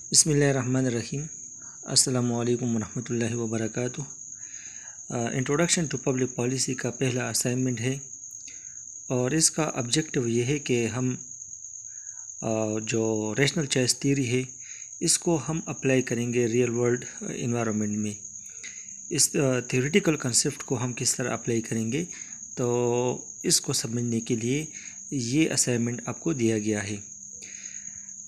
बिस्मिल्लाहिर्रहमानिर्रहीम। अस्सलामुअलैकुम वरहमतुल्लाहि वबरकातुहू। इंट्रोडक्शन टू पब्लिक पॉलिसी का पहला असाइनमेंट है और इसका ऑब्जेक्टिव ये है कि हम जो रेशनल चॉइस थ्योरी है इसको हम अप्लाई करेंगे रियल वर्ल्ड इन्वायरमेंट में। इस थ्योरेटिकल कंसेप्ट को हम किस तरह अप्लाई करेंगे, तो इसको समझने के लिए ये असाइनमेंट आपको दिया गया है।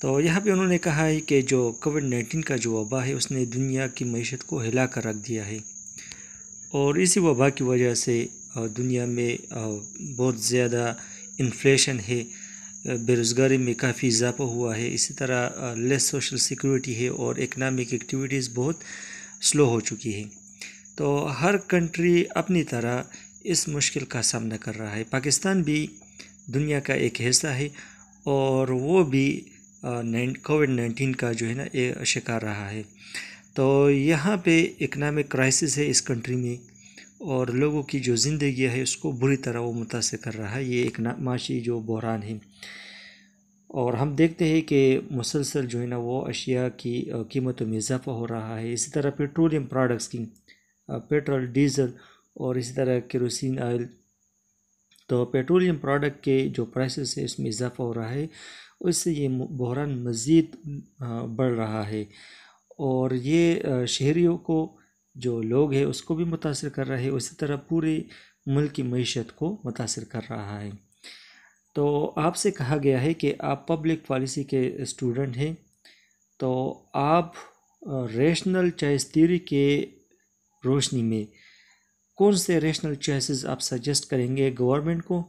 तो यहाँ पे उन्होंने कहा है कि जो कोविड-19 का जो वबा है उसने दुनिया की मईशत को हिला कर रख दिया है और इसी वबा की वजह से दुनिया में बहुत ज़्यादा इन्फ्लेशन है, बेरोज़गारी में काफ़ी इजाफा हुआ है, इसी तरह लेस सोशल सिक्योरिटी है और इकनॉमिक एक्टिविटीज़ बहुत स्लो हो चुकी है। तो हर कंट्री अपनी तरह इस मुश्किल का सामना कर रहा है। पाकिस्तान भी दुनिया का एक हिस्सा है और वो भी कोविड-19 का जो है ना ये शिकार रहा है। तो यहाँ पे इकनॉमिक क्राइसिस है इस कंट्री में और लोगों की जो ज़िंदगी है उसको बुरी तरह वो मुतासिर कर रहा है। ये एक माशी जो बहरान है और हम देखते हैं कि मुसलसल जो है ना वो अशिया की कीमतों में इजाफा हो रहा है। इसी तरह पेट्रोलियम प्रोडक्ट्स की पेट्रोल, डीज़ल और इसी तरह केरोसिन ऑयल, तो पेट्रोलियम प्रोडक्ट के जो प्राइसेस है इसमें इजाफा हो रहा है, उससे ये बहरान मज़ीद बढ़ रहा है और ये शहरियों को, जो लोग हैं उसको भी मुतासिर कर रहा है, उसी तरह पूरे मुल्क की मईशत को मुतासिर कर रहा है। तो आपसे कहा गया है कि आप पब्लिक पॉलिसी के स्टूडेंट हैं, तो आप रेशनल चॉइस थ्योरी के रोशनी में कौन से रेशनल चॉइसेस आप सजेस्ट करेंगे गवर्नमेंट को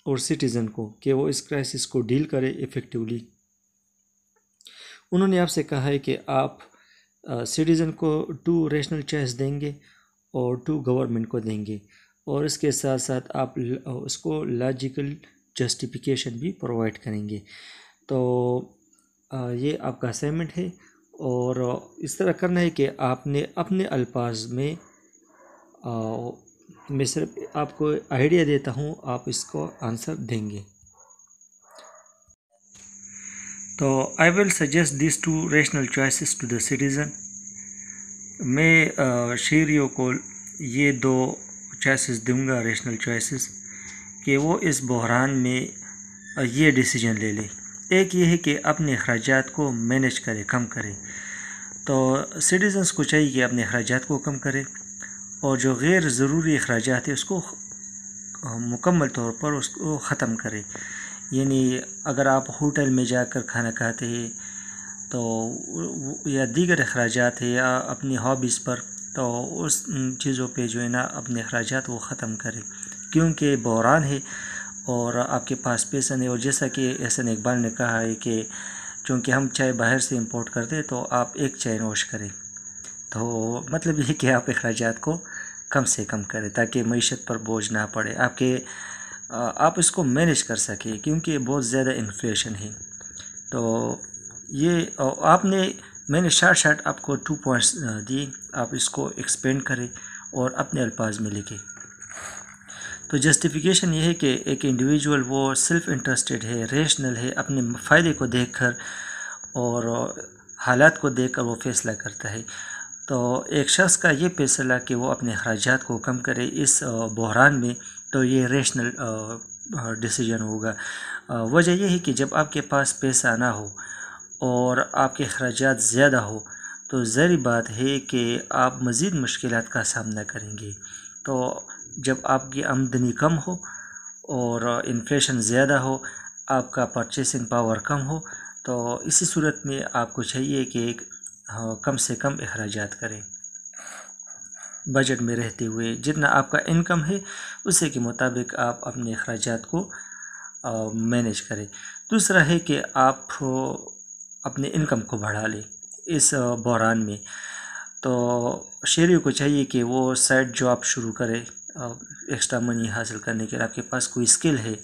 और सिटीज़न को कि वो इस क्राइसिस को डील करे इफ़ेक्टिवली। उन्होंने आपसे कहा है कि आप सिटीज़न को 2 रेशनल चॉइस देंगे और 2 गवर्नमेंट को देंगे और इसके साथ साथ आप उसको लॉजिकल जस्टिफिकेशन भी प्रोवाइड करेंगे। तो ये आपका असाइनमेंट है और इस तरह करना है कि आपने अपने अल्फाज में मैं सिर्फ आपको आइडिया देता हूँ, आप इसको आंसर देंगे। तो I will suggest this 2 rational choices to the citizen. मैं शहरियों को ये 2 चॉइसेस दूंगा, रेशनल चॉइसेस, कि वो इस बहरान में ये डिसीजन ले ले। एक ये है कि अपने अखराजात को मैनेज करे, कम करे। तो सिटीज़न्स को चाहिए कि अपने अखराजात को कम करे और जो गैर ज़रूरी अखराजात है उसको मुकम्मल तौर पर उसको ख़त्म करे। यानी अगर आप होटल में जाकर खाना खाते हैं तो या दीगर अखराजात है या अपनी हॉबीज़ पर, तो उस चीज़ों पे जो है ना अपने अखराजात वो ख़त्म करें, क्योंकि बहरान है और आपके पास पैसा नहीं। और जैसा कि एहसन इकबाल ने कहा है कि चूँकि हम चाय बाहर से इंपोर्ट करते हैं तो आप एक चाय नोश करें। तो मतलब ये कि आप अखराजात को कम से कम करें ताकि मईशत पर बोझ ना पड़े, आप इसको मैनेज कर सकें, क्योंकि बहुत ज़्यादा इन्फ्लेशन है। तो ये मैंने शार्ट आपको 2 पॉइंट्स दिए, आप इसको एक्सपेंड करें और अपने अल्फाज में लिखें। तो जस्टिफिकेशन ये है कि एक इंडिविजुअल वो सेल्फ इंटरेस्टेड है, रेशनल है, अपने फ़ायदे को देखकर और हालात को देखकर वो फ़ैसला करता है। तो एक शख्स का ये फैसला कि वो अपने अखराजात को कम करे इस बहरान में, तो ये रेशनल डिसीजन होगा। वजह यह है कि जब आपके पास पैसा ना हो और आपके अखराजात ज़्यादा हो तो ज़ाहिर बात है कि आप मज़ीद मुश्किलात का सामना करेंगे। तो जब आपकी आमदनी कम हो और इन्फ्लेशन ज़्यादा हो, आपका परचेसिंग पावर कम हो, तो इसी सूरत में आपको चाहिए कि कम से कम अखराजात करें। बजट में रहते हुए जितना आपका इनकम है उसी के मुताबिक आप अपने अखराजात को मैनेज करें। दूसरा है कि आप अपने इनकम को बढ़ा लें इस बहरान में। तो शहरियों को चाहिए कि वो साइड जॉब शुरू करें एक्स्ट्रा मनी हासिल करने के लिए। आपके पास कोई स्किल है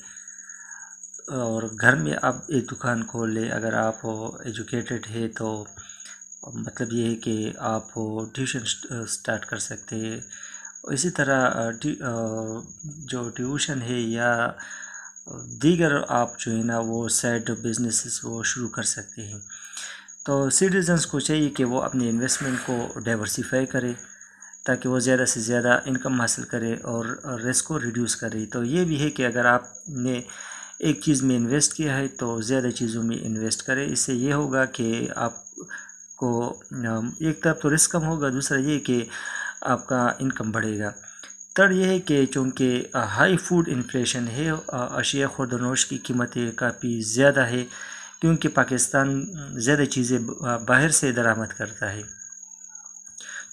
और घर में आप एक दुकान खोल लें, अगर आप एजुकेटेड है तो मतलब ये है कि आप ट्यूशन स्टार्ट कर सकते हैं। इसी तरह जो ट्यूशन है या दीगर आप जो है ना वो साइड बिजनेसेस वो शुरू कर सकते हैं। तो सिटीजन्स को चाहिए कि वो अपनी इन्वेस्टमेंट को डाइवर्सिफाई करे ताकि वो ज़्यादा से ज़्यादा इनकम हासिल करे और रिस्क को रिड्यूस करे। तो ये भी है कि अगर आपने एक चीज़ में इन्वेस्ट किया है तो ज़्यादा चीज़ों में इन्वेस्ट करें। इससे ये होगा कि आपको एक तरफ तो रिस्क कम होगा, दूसरा ये कि आपका इनकम बढ़ेगा। थर्ड ये है कि चूँकि हाई फूड इन्फ्लेशन है, अशिया खुर्दनोश की कीमतें काफ़ी ज़्यादा है क्योंकि पाकिस्तान ज़्यादा चीज़ें बाहर से दरामद करता है।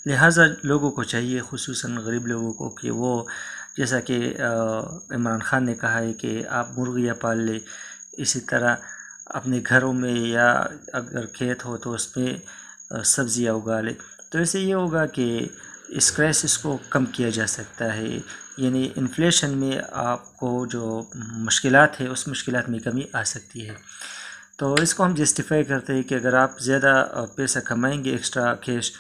लिहाजा लोगों को चाहिए, खुसूसन गरीब लोगों को, कि वो जैसा कि इमरान खान ने कहा है कि आप मुर्गियाँ पाल ले, इसी तरह अपने घरों में या अगर खेत हो तो उसमें सब्ज़ियाँ उगा ले। तो इससे ये होगा कि इस क्राइसिस को कम किया जा सकता है। यानी इन्फ्लेशन में आपको जो मुश्किलात है उस मुश्किलात में कमी आ सकती है। तो इसको हम जस्टिफाई करते हैं कि अगर आप ज़्यादा पैसा कमाएंगे एक्स्ट्रा कैश,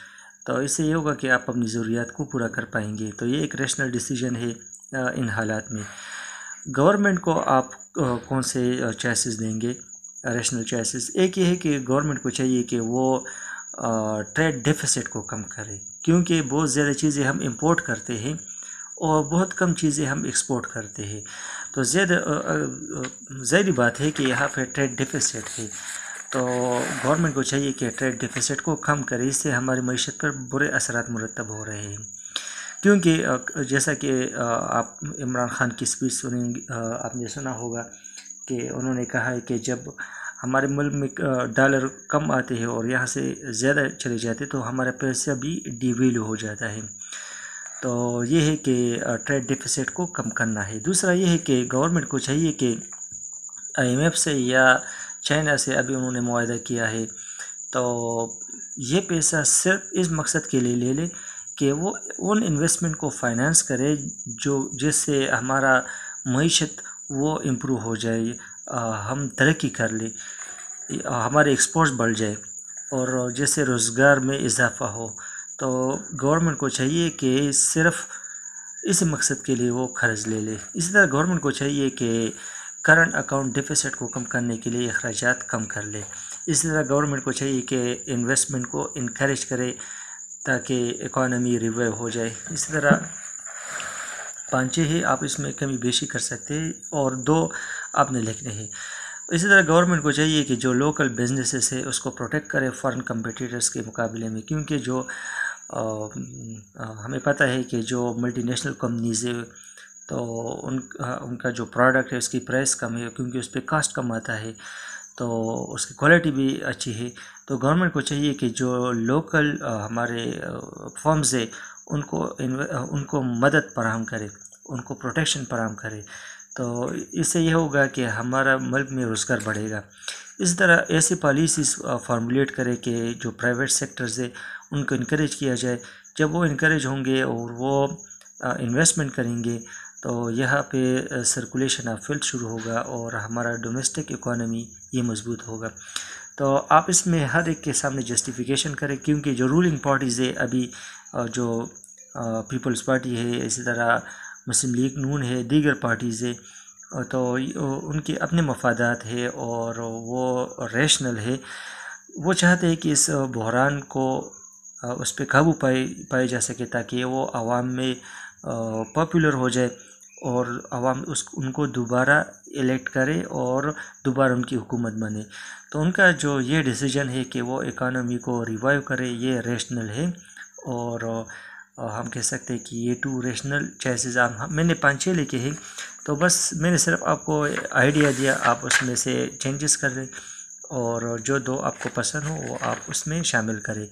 तो इससे ये होगा कि आप अपनी ज़रूरियात को पूरा कर पाएंगे। तो ये एक रैशनल डिसीजन है इन हालात में। गवर्नमेंट को आप कौन से चॉइसेस देंगे, रैशनल चॉइसेस? एक ये है कि गवर्नमेंट को चाहिए कि वो ट्रेड डेफिसिट को कम करे, क्योंकि बहुत ज़्यादा चीज़ें हम इंपोर्ट करते हैं और बहुत कम चीज़ें हम एक्सपोर्ट करते हैं। तो ज़ाहिर बात है कि यहाँ पे ट्रेड डेफिसिट है। तो गवर्नमेंट को चाहिए कि ट्रेड डेफिसिट को कम करे। इससे हमारी मईशत पर बुरे असरात मुरतब हो रहे हैं, क्योंकि जैसा कि आप इमरान खान की स्पीच सुनेंगे, आपने सुना होगा कि उन्होंने कहा है कि जब हमारे मुल्क में डॉलर कम आते हैं और यहाँ से ज़्यादा चले जाते तो हमारा पैसा भी डिवैल्यू हो जाता है। तो ये है कि ट्रेड डेफिसिट को कम करना है। दूसरा ये है कि गवर्नमेंट को चाहिए कि IMF से या चाइना से अभी उन्होंने मुआहदा किया है, तो ये पैसा सिर्फ इस मकसद के लिए ले ले कि वो उन इन्वेस्टमेंट को फाइनेंस करे जिससे हमारा मईशत वो इम्प्रूव हो जाए, हम तरक्की कर ले, हमारे एक्सपोर्ट्स बढ़ जाए और जैसे रोज़गार में इजाफ़ा हो। तो गवर्नमेंट को चाहिए कि सिर्फ इस मकसद के लिए वो ख़र्च ले ले। इसी तरह गवर्नमेंट को चाहिए कि करंट अकाउंट डेफिसिट को कम करने के लिए अखराजात कम कर ले। इसी तरह गवर्नमेंट को चाहिए कि इन्वेस्टमेंट को इनकरेज करे ताकि इकॉनमी रिवाइव हो जाए। इसी तरह 5 ही आप इसमें कमी बेशी कर सकते हैं और 2 आपने लिखने हैं। इसी तरह गवर्नमेंट को चाहिए कि जो लोकल बिजनेसेस है उसको प्रोटेक्ट करे फॉरेन कम्पिटिटर्स के मुकाबले में, क्योंकि जो हमें पता है कि जो मल्टीनेशनल कंपनीज़ है तो उनका जो प्रोडक्ट है उसकी प्राइस कम है क्योंकि उस पर कास्ट कम आता है, तो उसकी क्वालिटी भी अच्छी है। तो गवर्नमेंट को चाहिए कि जो लोकल हमारे फर्म्स है उनको मदद फराहम करे, उनको प्रोटेक्शन फराहम करे। तो इससे यह होगा कि हमारा मुल्क में रोज़गार बढ़ेगा। इस तरह ऐसी पॉलिसीज़ फार्मूलेट करे कि जो प्राइवेट सेक्टर्स है उनको इनकरेज किया जाए। जब वो इनकरेज होंगे और वो इन्वेस्टमेंट करेंगे तो यहाँ पे सर्कुलेशन ऑफ वेल्थ शुरू होगा और हमारा डोमेस्टिक इकोनॉमी ये मजबूत होगा। तो आप इसमें हर एक के सामने जस्टिफिकेशन करें, क्योंकि जो रूलिंग पार्टीज़ है अभी जो पीपल्स पार्टी है, इसी तरह मुस्लिम लीग नून है, दीगर पार्टीज़ है, तो उनके अपने मफादात है और वो रैशनल है। वो चाहते हैं कि इस बहरान को उस पर काबू पाए जा सके ताकि वो आवाम में पॉपुलर हो जाए और आवाम उनको दोबारा इलेक्ट करे और दोबारा उनकी हुकूमत बने। तो उनका जो ये डिसीजन है कि वो इकानमी को रिवाइव करे, ये रैशनल है और हम कह सकते हैं कि ये 2 रैशनल चॉइसेस मैंने 5-6 लिखे हैं। तो बस मैंने सिर्फ आपको आइडिया दिया, आप उसमें से चेंजेस कर लें और जो 2 आपको पसंद हो वो आप उसमें शामिल करें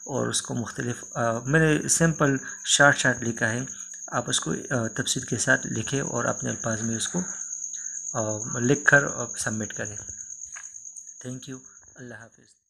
और उसको मुख्तलिफ मैंने सिंपल शार्ट लिखा है, आप उसको तफसील के साथ लिखें और अपने अल्फाज में उसको लिख कर सबमिट करें। Thank you. अल्लाह हाफ़िज़।